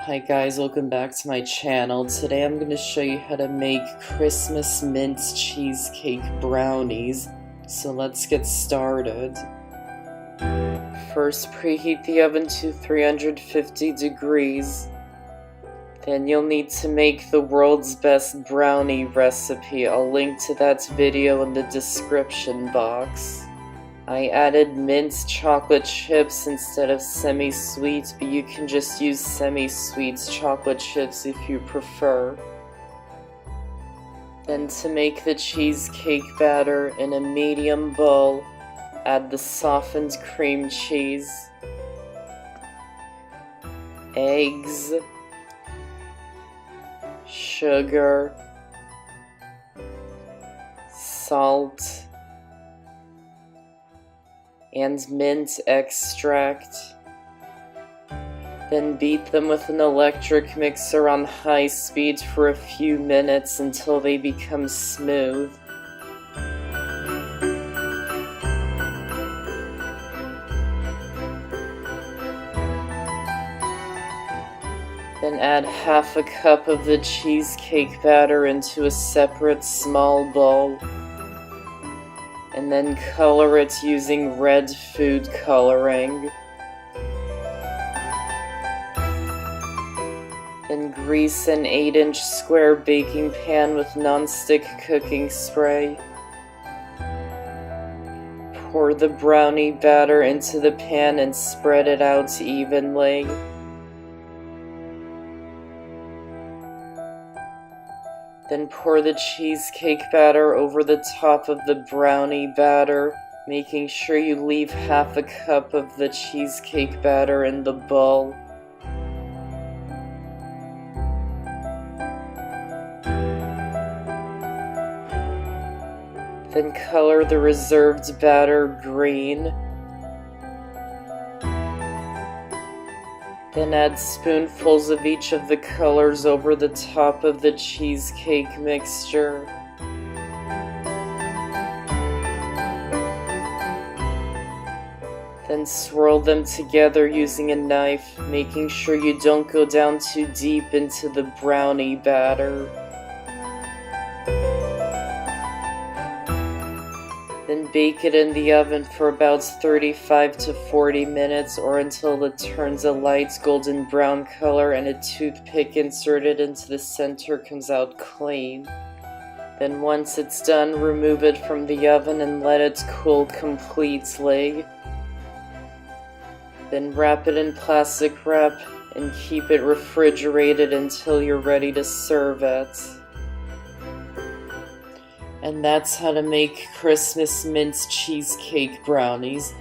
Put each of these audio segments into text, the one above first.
Hi guys, welcome back to my channel. Today I'm going to show you how to make Christmas Mint Cheesecake Brownies. So let's get started. First, preheat the oven to 350 degrees. Then you'll need to make the world's best brownie recipe. I'll link to that video in the description box. I added mint chocolate chips instead of semi-sweet, but you can just use semi-sweet chocolate chips if you prefer. Then to make the cheesecake batter in a medium bowl, add the softened cream cheese, eggs, sugar, salt, and mint extract. Then beat them with an electric mixer on high speed for a few minutes until they become smooth. Then add half a cup of the cheesecake batter into a separate small bowl. And then color it using red food coloring. Then grease an 8-inch square baking pan with non-stick cooking spray. Pour the brownie batter into the pan and spread it out evenly. Then pour the cheesecake batter over the top of the brownie batter, making sure you leave half a cup of the cheesecake batter in the bowl. Then color the reserved batter green. Then add spoonfuls of each of the colors over the top of the cheesecake mixture. Then swirl them together using a knife, making sure you don't go down too deep into the brownie batter. Then bake it in the oven for about 35 to 40 minutes or until it turns a light golden brown color and a toothpick inserted into the center comes out clean. Then once it's done, remove it from the oven and let it cool completely. Then wrap it in plastic wrap and keep it refrigerated until you're ready to serve it. And that's how to make Christmas Mint Cheesecake Brownies.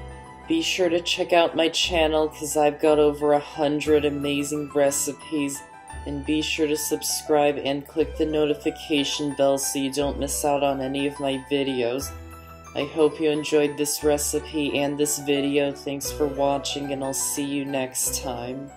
Be sure to check out my channel because I've got over 100 amazing recipes. And be sure to subscribe and click the notification bell so you don't miss out on any of my videos. I hope you enjoyed this recipe and this video. Thanks for watching and I'll see you next time.